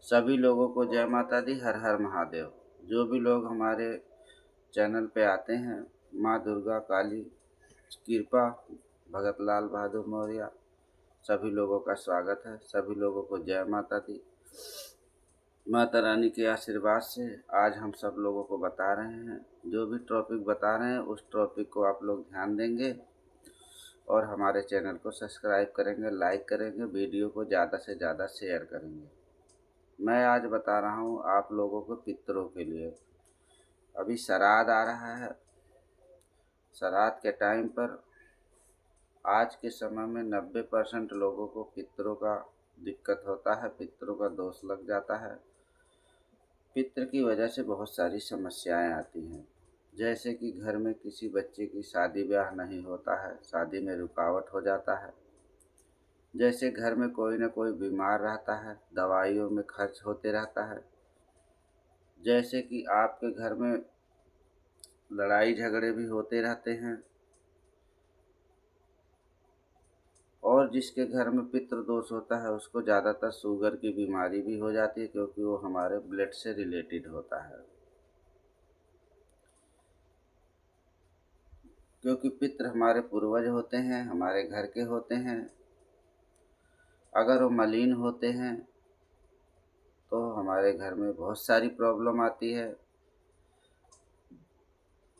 सभी लोगों को जय माता दी, हर हर महादेव। जो भी लोग हमारे चैनल पे आते हैं, माँ दुर्गा काली कृपा, भगत लाल बहादुर मौर्य, सभी लोगों का स्वागत है। सभी लोगों को जय माता दी। माता रानी के आशीर्वाद से आज हम सब लोगों को बता रहे हैं, जो भी टॉपिक बता रहे हैं उस टॉपिक को आप लोग ध्यान देंगे और हमारे चैनल को सब्सक्राइब करेंगे, लाइक करेंगे, वीडियो को ज़्यादा से ज़्यादा शेयर करेंगे। मैं आज बता रहा हूँ आप लोगों को पितरों के लिए। अभी श्राद्ध आ रहा है। श्राद्ध के टाइम पर आज के समय में 90% लोगों को पितरों का दिक्कत होता है, पितरों का दोष लग जाता है। पितृ की वजह से बहुत सारी समस्याएं आती हैं, जैसे कि घर में किसी बच्चे की शादी ब्याह नहीं होता है, शादी में रुकावट हो जाता है। जैसे घर में कोई न कोई बीमार रहता है, दवाइयों में खर्च होते रहता है। जैसे कि आपके घर में लड़ाई झगड़े भी होते रहते हैं। और जिसके घर में पितृ दोष होता है उसको ज़्यादातर शुगर की बीमारी भी हो जाती है, क्योंकि वो हमारे ब्लड से रिलेटेड होता है। क्योंकि पितृ हमारे पूर्वज होते हैं, हमारे घर के होते हैं। अगर वो मलिन होते हैं तो हमारे घर में बहुत सारी प्रॉब्लम आती है।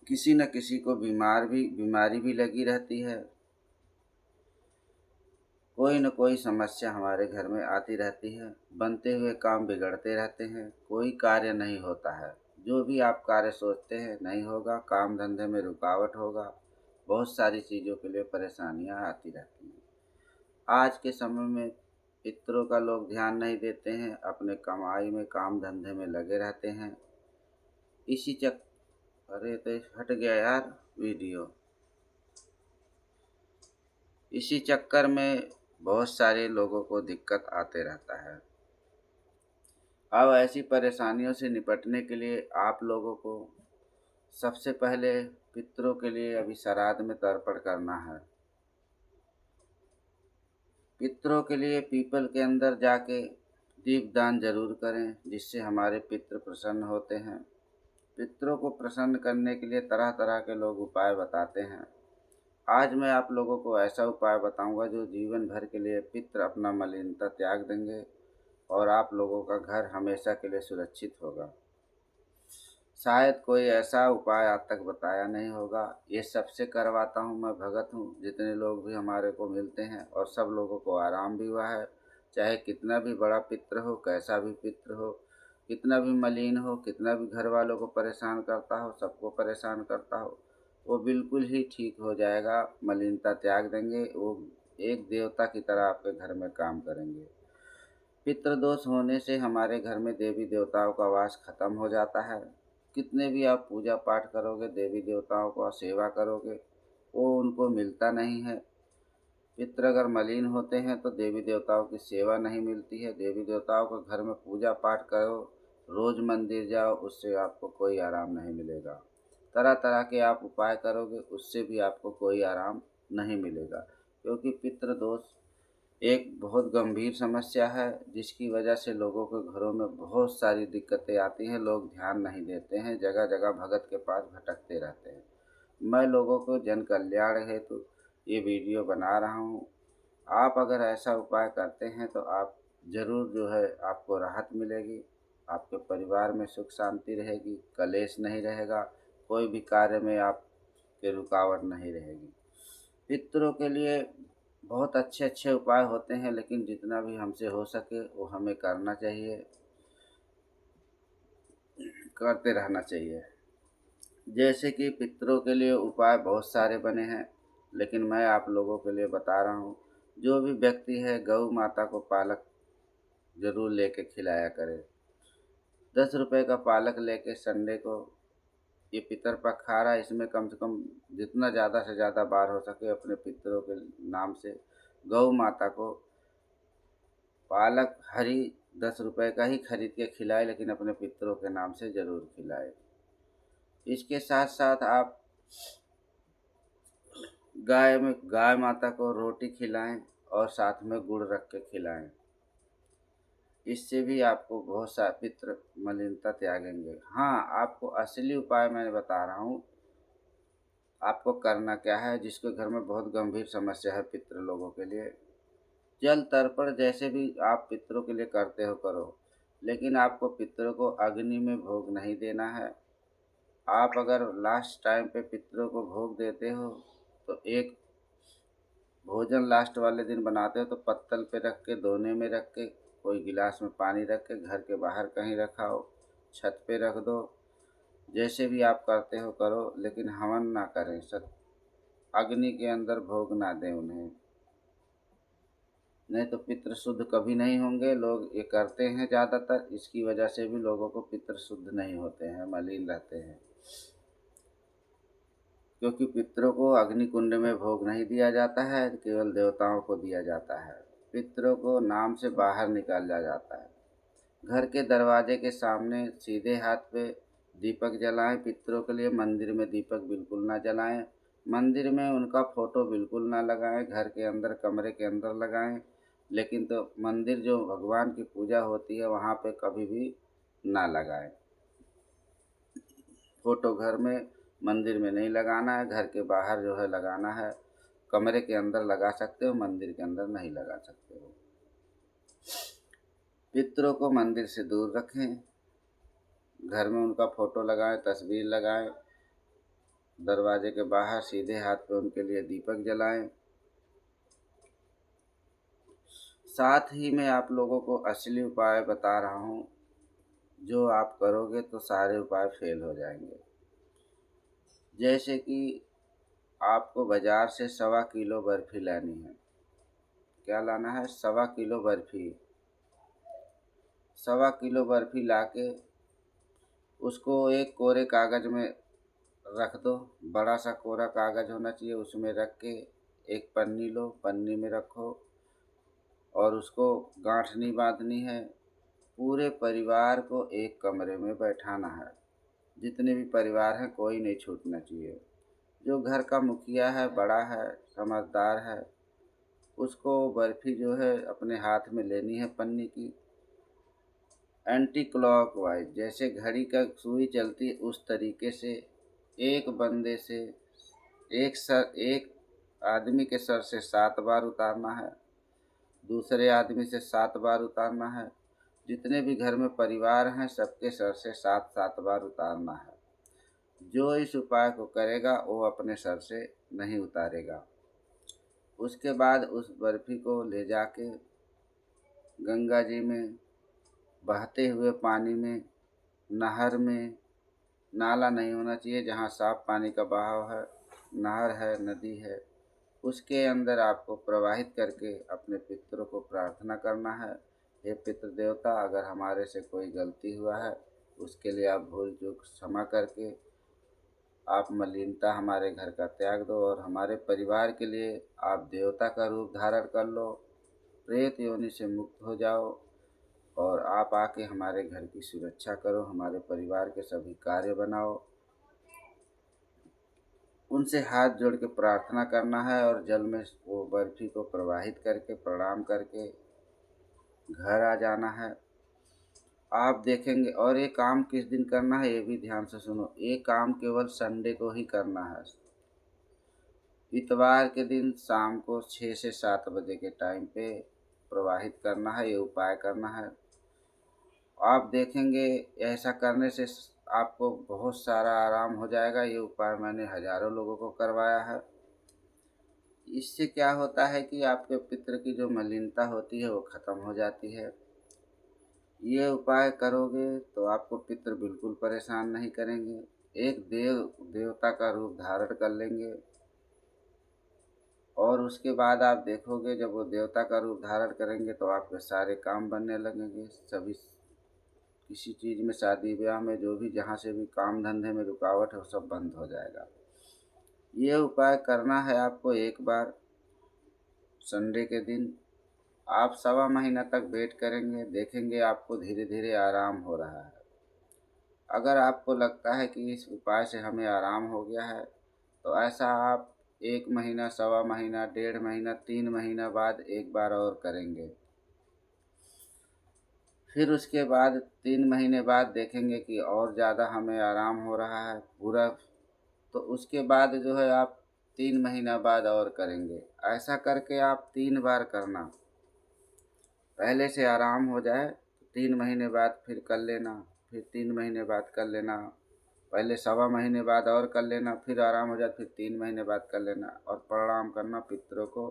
किसी न किसी को बीमारी भी लगी रहती है। कोई न कोई समस्या हमारे घर में आती रहती है। बनते हुए काम बिगड़ते रहते हैं, कोई कार्य नहीं होता है। जो भी आप कार्य सोचते हैं नहीं होगा, काम धंधे में रुकावट होगा, बहुत सारी चीज़ों के लिए परेशानियां आती रहती हैं। आज के समय में पितरों का लोग ध्यान नहीं देते हैं, अपने कमाई में काम धंधे में लगे रहते हैं। इसी चक अरे तो हट गया यार वीडियो। इसी चक्कर में बहुत सारे लोगों को दिक्कत आते रहता है। अब ऐसी परेशानियों से निपटने के लिए आप लोगों को सबसे पहले पितरों के लिए अभी श्राद्ध में तर्पण करना है। पितरों के लिए पीपल के अंदर जाके दीपदान जरूर करें, जिससे हमारे पितृ प्रसन्न होते हैं। पितरों को प्रसन्न करने के लिए तरह तरह के लोग उपाय बताते हैं। आज मैं आप लोगों को ऐसा उपाय बताऊंगा जो जीवन भर के लिए पितृ अपना मलिनता त्याग देंगे और आप लोगों का घर हमेशा के लिए सुरक्षित होगा। शायद कोई ऐसा उपाय आज तक बताया नहीं होगा। ये सबसे करवाता हूँ, मैं भगत हूँ। जितने लोग भी हमारे को मिलते हैं और सब लोगों को आराम भी हुआ है। चाहे कितना भी बड़ा पितृ हो, कैसा भी पितृ हो, कितना भी मलिन हो, कितना भी घर वालों को परेशान करता हो, सबको परेशान करता हो, वो बिल्कुल ही ठीक हो जाएगा। मलिनता त्याग देंगे, वो एक देवता की तरह आपके घर में काम करेंगे। पितृदोष होने से हमारे घर में देवी देवताओं का वास खत्म हो जाता है। कितने भी आप पूजा पाठ करोगे, देवी देवताओं का सेवा करोगे, वो उनको मिलता नहीं है। पितृ अगर मलिन होते हैं तो देवी देवताओं की सेवा नहीं मिलती है। देवी देवताओं के घर में पूजा पाठ करो, रोज मंदिर जाओ, उससे आपको कोई आराम नहीं मिलेगा। तरह तरह के आप उपाय करोगे, उससे भी आपको कोई आराम नहीं मिलेगा। क्योंकि पितृ दोष एक बहुत गंभीर समस्या है, जिसकी वजह से लोगों के घरों में बहुत सारी दिक्कतें आती हैं। लोग ध्यान नहीं देते हैं, जगह जगह भगत के पास भटकते रहते हैं। मैं लोगों को जन कल्याण हेतु ये वीडियो बना रहा हूँ। आप अगर ऐसा उपाय करते हैं तो आप ज़रूर जो है आपको राहत मिलेगी। आपके परिवार में सुख शांति रहेगी, कलेश नहीं रहेगा, कोई भी कार्य में आपके रुकावट नहीं रहेगी। पितरों के लिए बहुत अच्छे अच्छे उपाय होते हैं, लेकिन जितना भी हमसे हो सके वो हमें करना चाहिए, करते रहना चाहिए। जैसे कि पितरों के लिए उपाय बहुत सारे बने हैं, लेकिन मैं आप लोगों के लिए बता रहा हूँ। जो भी व्यक्ति है, गौ माता को पालक ज़रूर लेके खिलाया करे। 10 रुपए का पालक लेके संडे को, ये पितर पक्ष आ रहा है, इसमें कम से कम जितना ज़्यादा से ज़्यादा बार हो सके अपने पितरों के नाम से गौ माता को पालक हरी 10 रुपए का ही खरीद के खिलाए, लेकिन अपने पितरों के नाम से ज़रूर खिलाए। इसके साथ साथ आप गाय माता को रोटी खिलाएं और साथ में गुड़ रख के खिलाएं। इससे भी आपको बहुत सा पितृ मलिनता त्यागेंगे। हाँ, आपको असली उपाय मैं बता रहा हूँ। आपको करना क्या है, जिसके घर में बहुत गंभीर समस्या है पितृ लोगों के लिए, जल तर्पण जैसे भी आप पितरों के लिए करते हो करो, लेकिन आपको पितरों को अग्नि में भोग नहीं देना है। आप अगर लास्ट टाइम पे पितरों को भोग देते हो तो एक भोजन लास्ट वाले दिन बनाते हो तो पत्तल पे रख के, दोने में रख के, कोई गिलास में पानी रख के घर के बाहर कहीं रखा हो, छत पे रख दो। जैसे भी आप करते हो करो, लेकिन हवन ना करें, सत अग्नि के अंदर भोग ना दें उन्हें, नहीं तो पितृ शुद्ध कभी नहीं होंगे। लोग ये करते हैं ज़्यादातर, इसकी वजह से भी लोगों को पितृ शुद्ध नहीं होते हैं, मलिन रहते हैं। क्योंकि पितरों को अग्नि कुंड में भोग नहीं दिया जाता है, केवल देवताओं को दिया जाता है। पितरों को नाम से बाहर निकाला जाता है। घर के दरवाजे के सामने सीधे हाथ पे दीपक जलाएं। पितरों के लिए मंदिर में दीपक बिल्कुल ना जलाएं। मंदिर में उनका फोटो बिल्कुल ना लगाएं। घर के अंदर कमरे के अंदर लगाएं, लेकिन तो मंदिर जो भगवान की पूजा होती है वहाँ पे कभी भी ना लगाएं। फोटो घर में, मंदिर में नहीं लगाना है। घर के बाहर जो है लगाना है। कमरे के अंदर लगा सकते हो, मंदिर के अंदर नहीं लगा सकते हो। पितरों को मंदिर से दूर रखें। घर में उनका फोटो लगाएं, तस्वीर लगाएं। दरवाजे के बाहर सीधे हाथ पे उनके लिए दीपक जलाएं। साथ ही मैं आप लोगों को असली उपाय बता रहा हूँ, जो आप करोगे तो सारे उपाय फेल हो जाएंगे। जैसे कि आपको बाजार से 1.25 किलो बर्फ़ी लानी है। क्या लाना है? 1.25 किलो बर्फ़ी। 1.25 किलो बर्फ़ी लाके उसको एक कोरे कागज़ में रख दो। बड़ा सा कोरा कागज़ होना चाहिए, उसमें रख के एक पन्नी लो, पन्नी में रखो और उसको गांठ नहीं बांधनी है। पूरे परिवार को एक कमरे में बैठाना है। जितने भी परिवार हैं कोई नहीं छूटना चाहिए। जो घर का मुखिया है, बड़ा है, समझदार है, उसको बर्फ़ी जो है अपने हाथ में लेनी है पन्नी की। एंटी क्लॉकवाइज, जैसे घड़ी का सुई चलती है उस तरीके से एक बंदे से एक आदमी के सर से 7 बार उतारना है, दूसरे आदमी से 7 बार उतारना है। जितने भी घर में परिवार हैं सबके सर से 7-7 बार उतारना है। जो इस उपाय को करेगा वो अपने सर से नहीं उतारेगा। उसके बाद उस बर्फ़ी को ले जाके गंगा जी में, बहते हुए पानी में, नहर में, नाला नहीं होना चाहिए जहाँ साफ पानी का बहाव है, नहर है, नदी है, उसके अंदर आपको प्रवाहित करके अपने पितरों को प्रार्थना करना है। हे पितृ देवता, अगर हमारे से कोई गलती हुआ है उसके लिए आप भूल चूक क्षमा करके आप मलिनता हमारे घर का त्याग दो और हमारे परिवार के लिए आप देवता का रूप धारण कर लो, प्रेत योनि से मुक्त हो जाओ और आप आके हमारे घर की सुरक्षा करो, हमारे परिवार के सभी कार्य बनाओ। उनसे हाथ जोड़ के प्रार्थना करना है और जल में वो बर्फ़ी को प्रवाहित करके प्रणाम करके घर आ जाना है। आप देखेंगे, और ये काम किस दिन करना है ये भी ध्यान से सुनो। ये काम केवल संडे को ही करना है। इतवार के दिन शाम को 6 से 7 बजे के टाइम पे प्रवाहित करना है, ये उपाय करना है। आप देखेंगे ऐसा करने से आपको बहुत सारा आराम हो जाएगा। ये उपाय मैंने हज़ारों लोगों को करवाया है। इससे क्या होता है कि आपके पितृ की जो मलिनता होती है वो ख़त्म हो जाती है। ये उपाय करोगे तो आपको पितृ बिल्कुल परेशान नहीं करेंगे। एक देवता का रूप धारण कर लेंगे और उसके बाद आप देखोगे जब वो देवता का रूप धारण करेंगे तो आपके सारे काम बनने लगेंगे। सभी किसी चीज़ में, शादी ब्याह में, जो भी जहाँ से भी काम धंधे में रुकावट है वो सब बंद हो जाएगा। ये उपाय करना है आपको एक बार संडे के दिन। आप 1.25 महीना तक वेट करेंगे, देखेंगे आपको धीरे धीरे आराम हो रहा है। अगर आपको लगता है कि इस उपाय से हमें आराम हो गया है तो ऐसा आप 1 महीना, 1.25 महीना, 1.5 महीना, 3 महीना बाद एक बार और करेंगे। फिर उसके बाद 3 महीने बाद देखेंगे कि और ज़्यादा हमें आराम हो रहा है पूरा, तो उसके बाद जो है आप 3 महीना बाद और करेंगे। ऐसा करके आप 3 बार करना। पहले से आराम हो जाए तो 3 महीने बाद फिर कर लेना, फिर 3 महीने बाद कर लेना, पहले सवा महीने बाद और कर लेना, फिर आराम हो जाए फिर 3 महीने बाद कर लेना, और प्रणाम करना पितरों को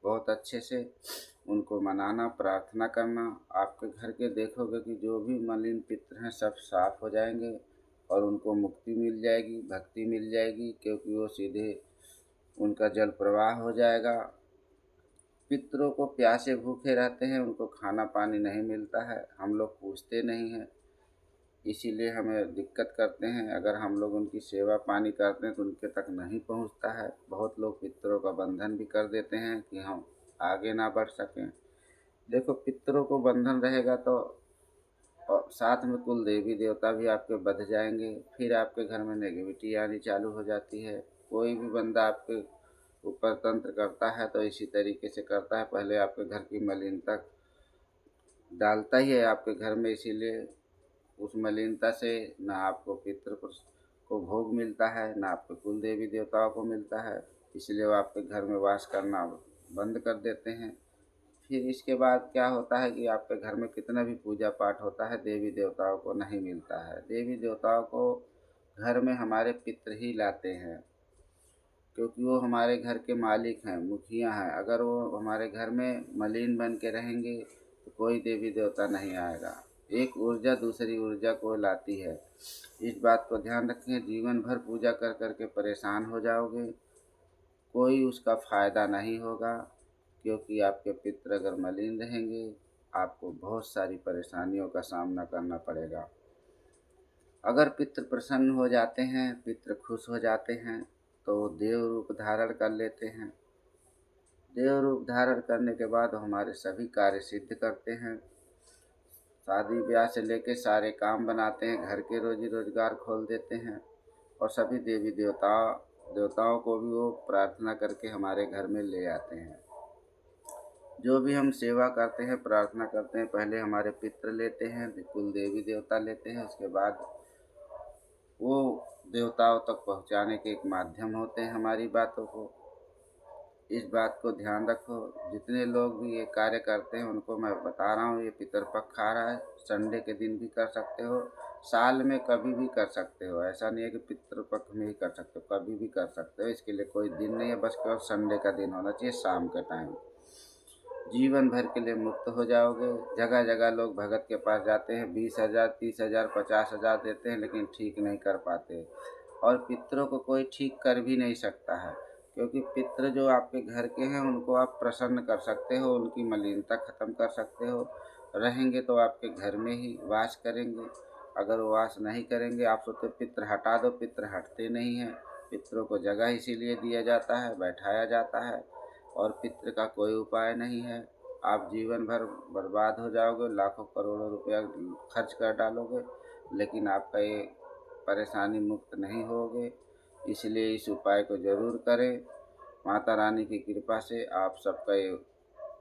बहुत अच्छे से, उनको मनाना, प्रार्थना करना। आपके घर के देखोगे कि जो भी मलिन पित्र हैं सब साफ हो जाएंगे और उनको मुक्ति मिल जाएगी, भक्ति मिल जाएगी, क्योंकि वो सीधे उनका जल प्रवाह हो जाएगा। पितरों को प्यासे भूखे रहते हैं, उनको खाना पानी नहीं मिलता है, हम लोग पूछते नहीं हैं, इसीलिए हमें दिक्कत करते हैं। अगर हम लोग उनकी सेवा पानी करते हैं तो उनके तक नहीं पहुंचता है। बहुत लोग पितरों का बंधन भी कर देते हैं कि हम आगे ना बढ़ सकें। देखो, पितरों को बंधन रहेगा तो और साथ में कुल देवी देवता भी आपके बध जाएंगे, फिर आपके घर में नेगेटिविटी आनी चालू हो जाती है। कोई भी बंदा आपके ऊपर तंत्र करता है तो इसी तरीके से करता है, पहले आपके घर की मलिनता डालता ही है आपके घर में, इसीलिए उस मलिनता से ना आपको पितृ को भोग मिलता है, ना आपके कुल देवी देवताओं को मिलता है, इसलिए वो आपके घर में वास करना बंद कर देते हैं। फिर इसके बाद क्या होता है कि आपके घर में कितना भी पूजा पाठ होता है, देवी देवताओं को नहीं मिलता है। देवी देवताओं को घर में हमारे पितृ ही लाते हैं, क्योंकि वो हमारे घर के मालिक हैं, मुखिया हैं। अगर वो हमारे घर में मलिन बन के रहेंगे तो कोई देवी देवता नहीं आएगा। एक ऊर्जा दूसरी ऊर्जा को लाती है, इस बात को ध्यान रखें। जीवन भर पूजा कर कर के परेशान हो जाओगे, कोई उसका फ़ायदा नहीं होगा, क्योंकि आपके पितृ अगर मलिन रहेंगे आपको बहुत सारी परेशानियों का सामना करना पड़ेगा। अगर पितृ प्रसन्न हो जाते हैं, पितृ खुश हो जाते हैं, तो वो देव रूप धारण कर लेते हैं। देव रूप धारण करने के बाद हमारे सभी कार्य सिद्ध करते हैं। शादी ब्याह से लेके सारे काम बनाते हैं, घर के रोजी रोजगार खोल देते हैं, और सभी देवी देवताओं को भी वो प्रार्थना करके हमारे घर में ले आते हैं। जो भी हम सेवा करते हैं, प्रार्थना करते हैं, पहले हमारे पितृ लेते हैं, कुल देवी देवता लेते हैं, उसके बाद वो देवताओं तक पहुंचाने के एक माध्यम होते हैं हमारी बातों को। इस बात को ध्यान रखो। जितने लोग भी ये कार्य करते हैं उनको मैं बता रहा हूँ, ये पितरपक्ष आ रहा है, संडे के दिन भी कर सकते हो, साल में कभी भी कर सकते हो। ऐसा नहीं है कि पितृपक्ष में ही कर सकते हो, कभी भी कर सकते हो। इसके लिए कोई दिन नहीं है, बस केवल संडे का दिन होना चाहिए, शाम के टाइम। जीवन भर के लिए मुक्त हो जाओगे। जगह जगह लोग भगत के पास जाते हैं, 20,000 30,000 50,000 देते हैं, लेकिन ठीक नहीं कर पाते। और पितरों को कोई ठीक कर भी नहीं सकता है, क्योंकि पितृ जो आपके घर के हैं उनको आप प्रसन्न कर सकते हो, उनकी मलिनता खत्म कर सकते हो। रहेंगे तो आपके घर में ही वास करेंगे। अगर वो वास नहीं करेंगे, आप सोचते पितृ हटा दो, पितृ हटते नहीं हैं। पितरों को जगह इसीलिए दिया जाता है, बैठाया जाता है, और पितृ का कोई उपाय नहीं है। आप जीवन भर बर्बाद हो जाओगे, लाखों करोड़ों रुपया खर्च कर डालोगे, लेकिन आपका ये परेशानी मुक्त नहीं होगे। इसलिए इस उपाय को ज़रूर करें। माता रानी की कृपा से आप सबका ये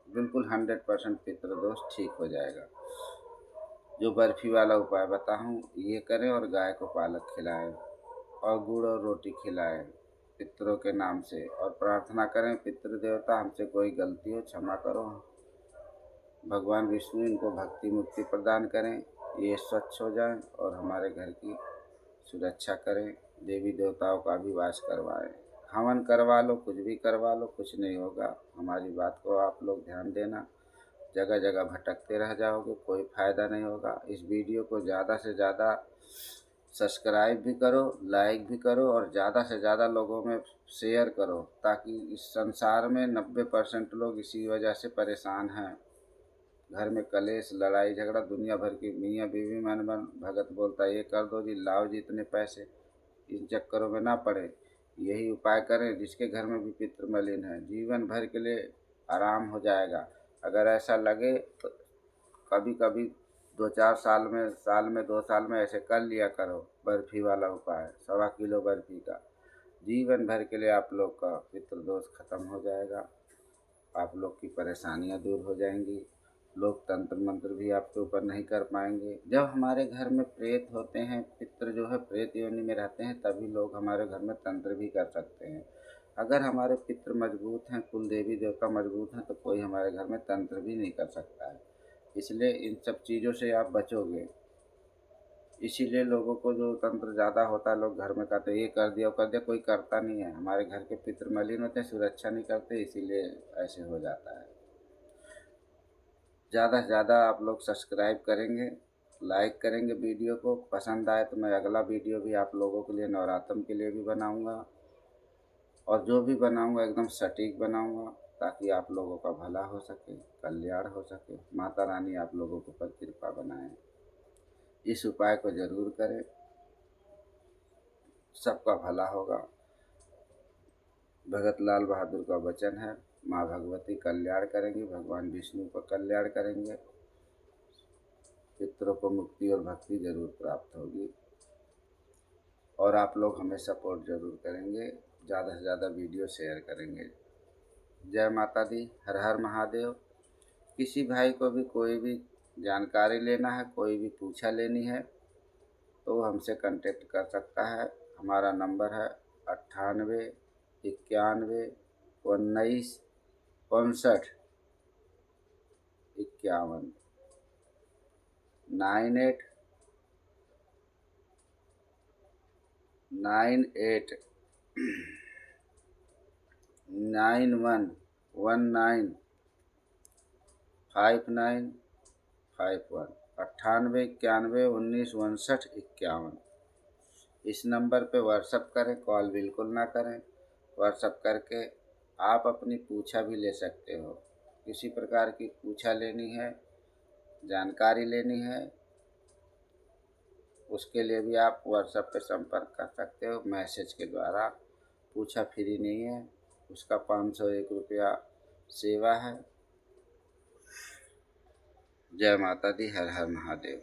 बिल्कुल 100% पितृदोष ठीक हो जाएगा। जो बर्फ़ी वाला उपाय बताऊँ ये करें, और गाय को पालक खिलाएं और गुड़ और रोटी खिलाएं पितरों के नाम से, और प्रार्थना करें, पितृ देवता हमसे कोई गलती हो क्षमा करो, भगवान विष्णु इनको भक्ति मुक्ति प्रदान करें, ये स्वच्छ हो जाएं और हमारे घर की सुरक्षा करें। देवी देवताओं का भी वास करवाएं, हवन करवा लो, कुछ भी करवा लो, कुछ नहीं होगा। हमारी बात को आप लोग ध्यान देना। जगह जगह भटकते रह जाओगे, कोई फ़ायदा नहीं होगा। इस वीडियो को ज़्यादा से ज़्यादा सब्सक्राइब भी करो, लाइक भी करो, और ज़्यादा से ज़्यादा लोगों में शेयर करो, ताकि इस संसार में 90% लोग इसी वजह से परेशान हैं। घर में कलेश, लड़ाई झगड़ा, दुनिया भर की मियाँ बीवी मन मन भगत बोलता है ये कर दो जी, लाओ जी इतने पैसे, इन चक्करों में ना पड़े। यही उपाय करें। जिसके घर में भी पितृ मलिन है, जीवन भर के लिए आराम हो जाएगा। अगर ऐसा लगे तो कभी कभी 2-4 साल में, साल में 2 साल में ऐसे कर लिया करो, बर्फ़ी वाला उपाय 1.25 किलो बर्फ़ी का। जीवन भर के लिए आप लोग का पितृदोष खत्म हो जाएगा, आप लोग की परेशानियां दूर हो जाएंगी। लोग तंत्र मंत्र भी आपके ऊपर नहीं कर पाएंगे। जब हमारे घर में प्रेत होते हैं, पितृ जो है प्रेत योनि में रहते हैं, तभी लोग हमारे घर में तंत्र भी कर सकते हैं। अगर हमारे पितृ मजबूत हैं, कुल देवी देवता मजबूत हैं, तो कोई हमारे घर में तंत्र भी नहीं कर सकता है। इसलिए इन सब चीज़ों से आप बचोगे। इसीलिए लोगों को जो तंत्र ज़्यादा होता है, लोग घर में कहते हैं ये कर दिया वो कर दिया, कोई करता नहीं है। हमारे घर के पितृ मलिन होते हैं, सुरक्षा नहीं करते, इसीलिए ऐसे हो जाता है। ज़्यादा से ज़्यादा आप लोग सब्सक्राइब करेंगे, लाइक करेंगे वीडियो को। पसंद आए तो मैं अगला वीडियो भी आप लोगों के लिए नवरात्र के लिए भी बनाऊंगा, और जो भी बनाऊंगा एकदम सटीक बनाऊंगा, ताकि आप लोगों का भला हो सके, कल्याण हो सके। माता रानी आप लोगों के ऊपर कृपा बनाए। इस उपाय को ज़रूर करें, सबका भला होगा। भगत लाल बहादुर का वचन है। माँ भगवती कल्याण करेंगी, भगवान विष्णु का कल्याण करेंगे, पितरों को मुक्ति और भक्ति जरूर प्राप्त होगी। और आप लोग हमें सपोर्ट जरूर करेंगे, ज़्यादा से ज़्यादा वीडियो शेयर करेंगे। जय माता दी, हर हर महादेव। किसी भाई को भी कोई भी जानकारी लेना है, कोई भी पूछा लेनी है, तो हमसे कांटेक्ट कर सकता है। हमारा नंबर है 98 91 19 65 51 98 91 19 51 98 91 19 65 51। इस नंबर पे व्हाट्सअप करें, कॉल बिल्कुल ना करें। व्हाट्सअप करके आप अपनी पूछा भी ले सकते हो। किसी प्रकार की पूछा लेनी है, जानकारी लेनी है, उसके लिए भी आप व्हाट्सएप पे संपर्क कर सकते हो, मैसेज के द्वारा। पूछा फ्री नहीं है, उसका 501 रुपया सेवा है। जय माता दी, हर हर महादेव।